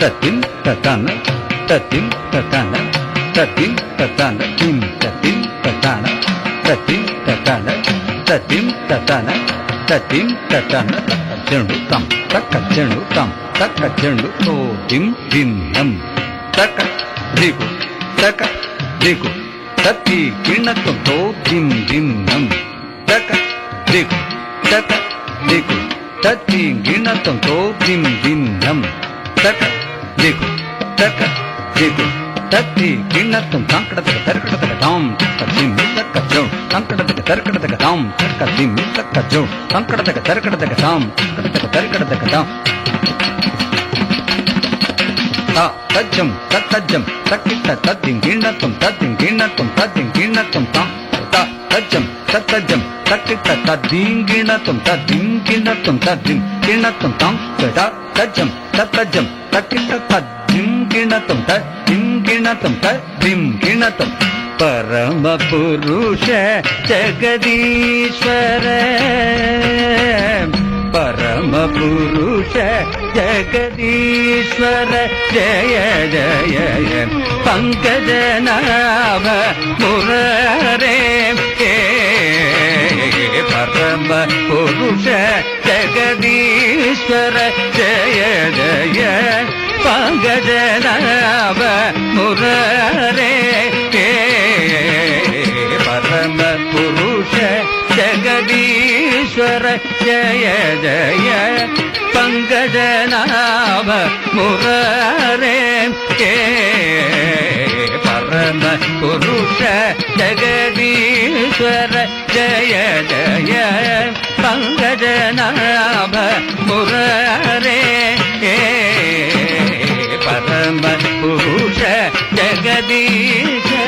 tatin tatana tatin tatana tatin tatana tim tatin tatana tatin tatana tatin tatana tatin tatana takajenu tam takajenu to dim dim nam taka diku tati kinatum to dim dim nam taka diku tati kinatum to dim dim nam taka diku tati kinatum tankadaka tarkadaka dam takadim takajau tankadaka tarkadaka dam takadim takajau tankadaka tarkadaka dam takadaka dam tajam takita tadim kinatum tam tajam takita tadim kinatum tam tajam takita tadim kinatum परम पुरुष जगदीश्वर परम पुरुष जगदीश्वर जय जय पंकज नाम मुरारे परम पुरुष जगदीश्वर जय जय पंकज नाम मुरारे परम पुरुष जगदीश्वर जय जय पंकज नाम मुरारे परम पुरुष जगदीश्वर जय जय पंकज नाम मुरारे परम पुरुष जगदीश्वर